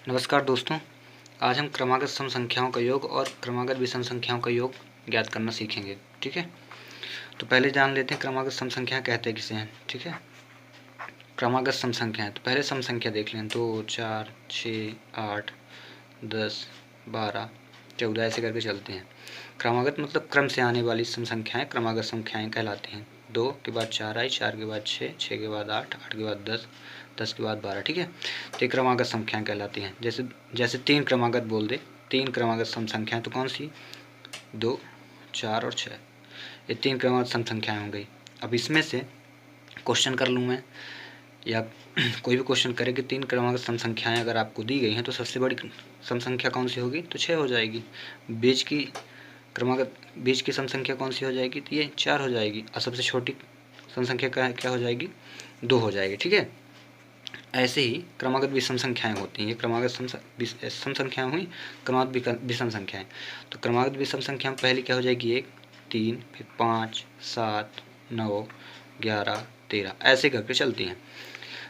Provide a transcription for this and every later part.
नमस्कार दोस्तों, आज हम क्रमागत सम संख्याओं का योग और क्रमागत विषम संख्याओं का योग ज्ञात करना सीखेंगे। ठीक है, तो पहले जान लेते हैं क्रमागत सम संख्या कहते किसे हैं। ठीक है, क्रमागत सम संख्या है तो पहले सम संख्या देख लें। 2, 4, 6, 8, 10, 12, 14 ऐसे करके चलते हैं। क्रमागत मतलब क्रम से आने वाली सम संख्याएँ क्रमागत संख्याएँ कहलाती हैं। 2 के बाद 4 आई, 4 के बाद 6, 6 के बाद 8, 8 के बाद 10, 10 के बाद 12। ठीक है, तो ये क्रमागत संख्याएँ कहलाती हैं। जैसे 3 क्रमागत बोल दे, 3 क्रमागत सम संख्याएँ तो कौन सी? 2, 4 और 6, ये 3 क्रमागत सम संख्याएँ हो गई। अब इसमें से क्वेश्चन कर लूँ मैं, या कोई भी क्वेश्चन करे कि 3 क्रमागत सम संख्याएँ अगर आपको दी गई हैं तो सबसे बड़ी सम संख्या कौन सी होगी? तो 6 हो जाएगी। बीच की सम संख्या कौन सी हो जाएगी? तो ये 4 हो जाएगी। और सबसे छोटी सम संख्या क्या हो जाएगी? 2 हो जाएगी। ठीक है, ऐसे ही क्रमागत विषम संख्याएँ होती हैं। ये क्रमागत सम संख्याएँ हुई, क्रमागत विषम संख्याएँ। तो क्रमागत विषम संख्या में पहली क्या हो जाएगी? 1, 3, फिर 5, 7, 9, 11, 13 ऐसे करके चलती हैं।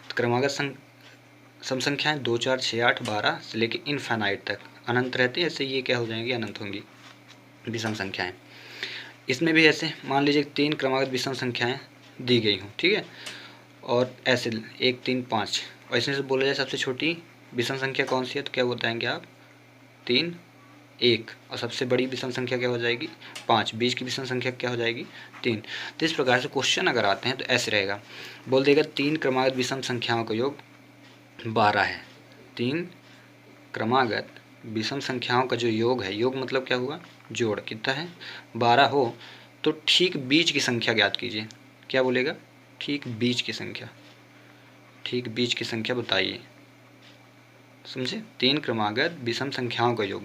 तो क्रमागत सम संख्याएँ 2, 4, 6, 8, 12 से लेकर इनफाइनाइट तक अनंत रहती है। ऐसे ये क्या हो जाएंगी? अनंत होंगी विषम संख्याएँ। इसमें भी ऐसे मान लीजिए 3 क्रमागत विषम संख्याएँ दी गई हों। ठीक है, और ऐसे 1, 3, 5 और इसमें से बोला जाए सबसे छोटी विषम संख्या कौन सी है? तो क्या बताएंगे आप? 3, 1। और सबसे बड़ी विषम संख्या क्या हो जाएगी? 5। बीच की विषम संख्या क्या हो जाएगी? 3। तो इस प्रकार से क्वेश्चन अगर आते हैं तो ऐसे रहेगा, बोल देगा 3 क्रमागत विषम संख्याओं का योग 12 है। 3 क्रमागत विषम संख्याओं का जो योग है, योग मतलब क्या हुआ? जोड़। कितना है? 12 हो तो ठीक बीच की संख्या ज्ञात कीजिए। क्या बोलेगा? ठीक बीच की संख्या। ठीक बीच की संख्या बताइए। समझे? 3 क्रमागत विषम संख्याओं का योग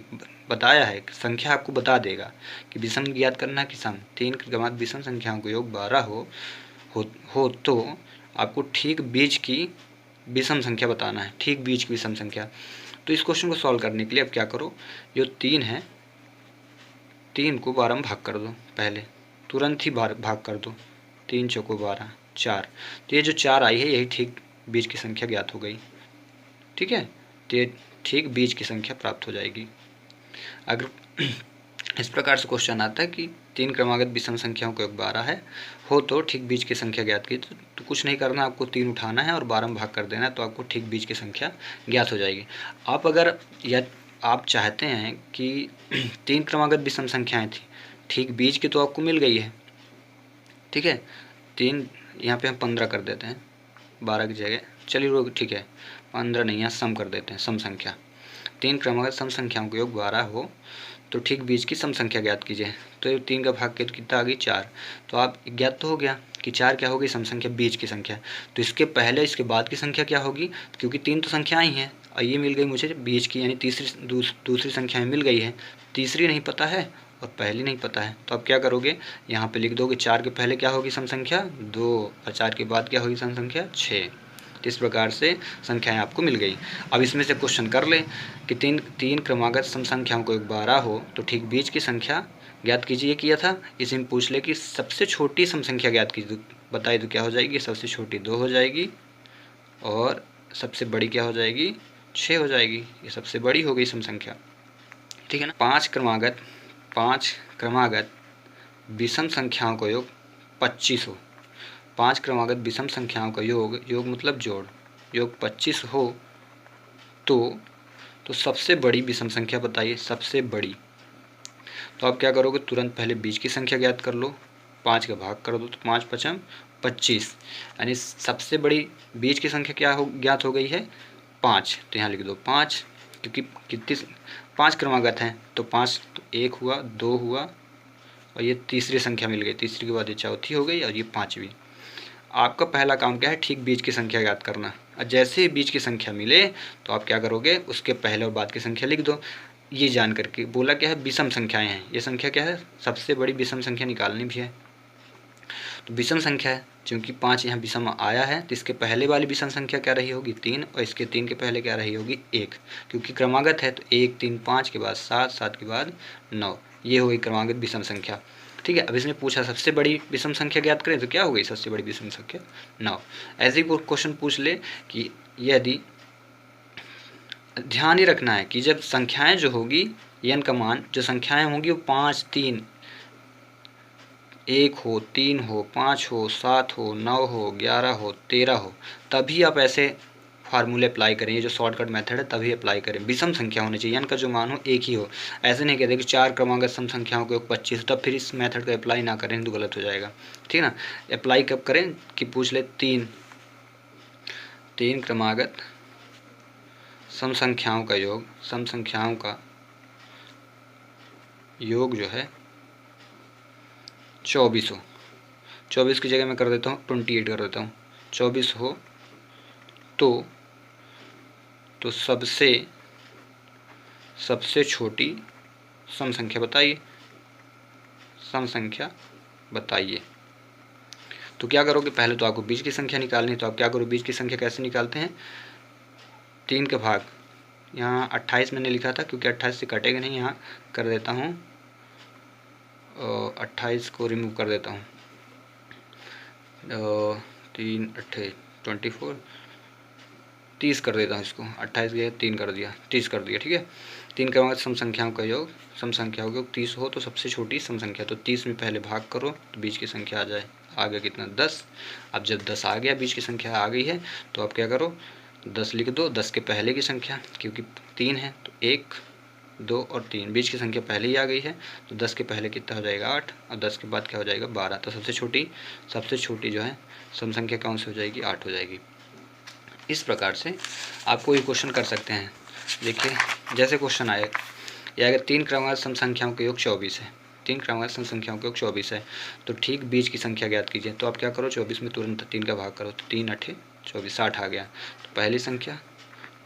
बताया है, संख्या आपको बता देगा कि विषम ज्ञात करना कि सम। 3 क्रमागत विषम संख्याओं का योग 12 हो तो आपको ठीक बीच की विषम संख्या बताना है। ठीक बीच की विषम संख्या। तो इस क्वेश्चन को सॉल्व करने के लिए अब क्या करो, जो 3 है 3 को 12 में भाग कर दो। पहले तुरंत ही भाग कर दो। 3 चौको 12, 4। तो ये जो 4 आई है यही ठीक बीच की संख्या ज्ञात हो गई। ठीक है, तो ये ठीक बीच की संख्या प्राप्त हो जाएगी। अगर इस प्रकार से क्वेश्चन आता है कि 3 क्रमागत विषम संख्याओं का योग 12 है हो तो ठीक बीच की संख्या ज्ञात की, तो कुछ नहीं करना, आपको 3 उठाना है और 12 में भाग कर देना है, तो आपको ठीक बीच की संख्या ज्ञात हो जाएगी। आप अगर या आप चाहते हैं कि 3 क्रमागत विषम संख्याएँ थी, ठीक बीच की तो आपको मिल गई है। ठीक है, 3 यहाँ पे हम 15 कर देते हैं 12 की जगह। चलिए ठीक है, 15 नहीं, यहाँ सम कर देते हैं, सम संख्या। 3 क्रमागत सम संख्याओं का योग 12 हो तो ठीक बीच की सम संख्या ज्ञात कीजिए। तो ये 3 का भाग के तो कितना आ गई? 4। तो आप ज्ञात तो हो गया कि 4 क्या होगी? सम संख्या, बीच की संख्या। तो इसके पहले इसके बाद की संख्या क्या होगी? क्योंकि 3 तो संख्याएँ ही हैं और ये मिल गई मुझे बीच की, यानी दूसरी संख्या मिल गई है। तीसरी नहीं पता है और पहली नहीं पता है, तो अब क्या करोगे? यहाँ पे लिख दोगे 4 के पहले क्या होगी सम संख्या? 2, और 4 के बाद क्या होगी सम संख्या? 6। इस प्रकार से संख्याएं आपको मिल गई। अब इसमें से क्वेश्चन कर ले कि 3 क्रमागत सम संख्याओं को 12 हो तो ठीक बीच की संख्या ज्ञात कीजिए किया था। इसी में पूछ ले कि सबसे छोटी सम संख्या ज्ञात कीजिए, बताइए तो क्या हो जाएगी? सबसे छोटी 2 हो जाएगी और सबसे बड़ी क्या हो जाएगी? 6 हो जाएगी। ये सबसे बड़ी हो गई सम संख्या। ठीक है ना? 5 क्रमागत विषम संख्याओं का योग 25 हो। 5 क्रमागत विषम संख्याओं का योग मतलब जोड़, योग 25 हो तो सबसे बड़ी विषम संख्या बताइए। सबसे बड़ी, तो आप क्या करोगे? तुरंत पहले बीच की संख्या ज्ञात कर लो, 5 का भाग कर दो, तो 5 पचम 25, यानी सबसे बड़ी बीच की संख्या क्या ज्ञात हो गई है? 5। तो यहाँ लिख दो 5, क्योंकि कितनी 5 क्रमागत हैं तो 5, तो 1 हुआ, 2 हुआ और ये तीसरी संख्या मिल गई। तीसरी के बाद ये चौथी हो गई और ये 5वीं। आपका पहला काम क्या है? ठीक बीच की संख्या ज्ञात करना। और जैसे ही बीच की संख्या मिले तो आप क्या करोगे? उसके पहले और बाद की संख्या लिख दो। ये जान करके बोला क्या है? विषम संख्याएं हैं। ये संख्या क्या है? सबसे बड़ी विषम संख्या निकालनी भी है। तो विषम संख्या है, चूँकि 5 यहाँ विषम आया है तो इसके पहले वाली विषम संख्या क्या रही होगी? 3, और इसके 3 के पहले क्या रही होगी? 1। क्योंकि क्रमागत है तो 1, 3, 5 के बाद 7, 7 के बाद 9, ये हो गई क्रमागत विषम संख्या। ठीक है, अब इसने पूछा सबसे बड़ी विषम संख्या ज्ञात करें तो क्या हो गई? सबसे बड़ी विषम संख्या 9। ऐसे ही क्वेश्चन पूछ ले कि यदि ध्यान ही रखना है कि जब संख्याएं जो होगी n का मान, जो संख्याएं होंगी वो 5, 3, 1 हो, 3 हो, 5 हो, 7 हो, 9 हो, 11 हो, 13 हो, तभी आप ऐसे फार्मूले अप्लाई करें। ये जो शॉर्टकट मेथड है तभी अप्लाई करें। विषम संख्या होनी चाहिए, n का जो मान हो एक ही हो। ऐसे नहीं कहते कि 4 क्रमांक सम संख्याओं के योग 25, तब फिर इस मेथड को अप्लाई ना करें तो गलत हो जाएगा, ठीक है ना। अप्लाई कब करें कि पूछ ले 3 क्रमागत सम संख्याओं का योग, सम संख्याओं का योग जो है 24 हो। 24 की जगह मैं कर देता हूँ 28 कर देता हूँ। 24 हो तो सबसे छोटी सम संख्या बताइए, सम संख्या बताइए। तो क्या करोगे, पहले तो आपको बीच की संख्या निकालनी है। तो आप क्या करो, बीच की संख्या कैसे निकालते हैं, 3 का भाग, यहाँ 28 मैंने लिखा था क्योंकि 28 से कटेगा नहीं, यहाँ कर देता हूँ 28 को रिमूव कर देता हूँ। 3 8 24, 30 कर देता हूँ इसको। 28 गया 3 कर दिया, 30 कर दिया, ठीक है। 3 का मतलब सम संख्याओं का योग, सम संख्याओं का योग 30 हो तो सबसे छोटी सम संख्या, तो 30 में पहले भाग करो तो बीच की संख्या आ जाए। आ गया कितना, 10। अब जब 10 आ गया, बीच की संख्या आ गई है, तो आप क्या करो 10 लिख दो, 10 के पहले की संख्या, क्योंकि 3 है तो 1 2 और 3, बीच की संख्या पहले ही आ गई है, तो 10 के पहले कितना हो जाएगा 8, और 10 के बाद क्या हो जाएगा 12। तो सबसे छोटी जो है सम संख्या कौन सी हो जाएगी, 8 हो जाएगी। इस प्रकार से आप कोई क्वेश्चन कर सकते हैं। देखिए जैसे क्वेश्चन आए, या अगर 3 क्रमागत सम संख्याओं का योग 24 है, 3 क्रमागत सम संख्याओं का योग 24 है, तो ठीक बीच की संख्या ज्ञात कीजिए। तो आप क्या करो, 24 में तुरंत 3 का भाग करो, तो 3 8 24, 60 आ गया। तो पहली संख्या,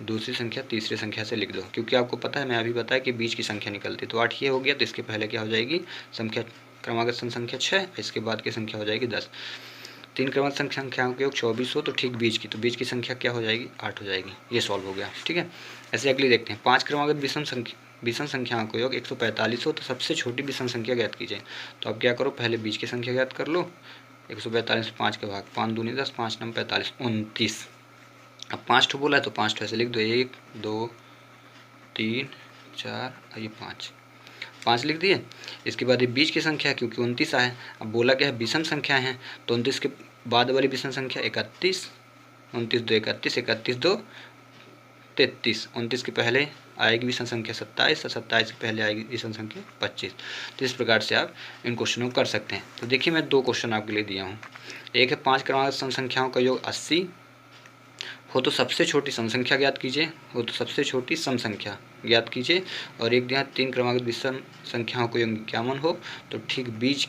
दूसरी संख्या, तीसरी संख्या से लिख दो, क्योंकि आपको पता है, मैं अभी बताया कि बीच की संख्या निकलती। तो 8 ये हो गया, तो इसके पहले क्या हो जाएगी संख्या, क्रमागत सम संख्या 6, इसके बाद की संख्या हो जाएगी 10। 3 क्रमागत संख्याओं के योग 24 हो तो ठीक बीच की, तो बीच की संख्या क्या हो जाएगी 8 हो जाएगी। ये सॉल्व हो गया, ठीक है। ऐसे अगली देखते हैं, 5 क्रमागत विषम संख्याओं का योग 145 हो तो सबसे छोटी विषम संख्या ज्ञात कीजिए। तो आप क्या करो, पहले बीच की संख्या ज्ञात कर लो। 145 5 के भाग, 5 दूनी 10, 5 9 45, 29। अब 5 ठो बोला है तो 5 ठो ऐसे लिख दो, 1 2 3 4 और ये 5 लिख दिए। इसके बाद ये बीच की संख्या, क्योंकि 29 है। अब बोला क्या है, विषम संख्या है, तो 29 के बाद वाली विषम संख्या 31, 29 2 31, 31 2 33, 29 के पहले आएगी विषम संख्या 27, और 27 के पहले आएगी विषम संख्या 25। तो इस प्रकार से आप इन क्वेश्चनों को कर सकते हैं। तो देखिए मैं 2 क्वेश्चन आपके लिए दिया हूँ। एक है 5 क्रमागत सम संख्याओं का योग 80 हो तो सबसे छोटी सम संख्या ज्ञात कीजिए, हो तो सबसे छोटी सम संख्या ज्ञात कीजिए। और एक दिया 3 क्रमागत विषम संख्याओं को योग 51 हो तो ठीक बीच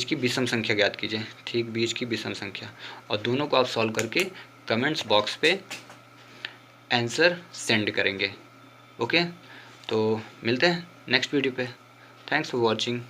की विषम संख्या ज्ञात कीजिए, ठीक बीच की विषम संख्या। और दोनों को आप सॉल्व करके कमेंट्स बॉक्स पे आंसर सेंड करेंगे। ओके, तो मिलते हैं नेक्स्ट वीडियो पे। Thanks for watching.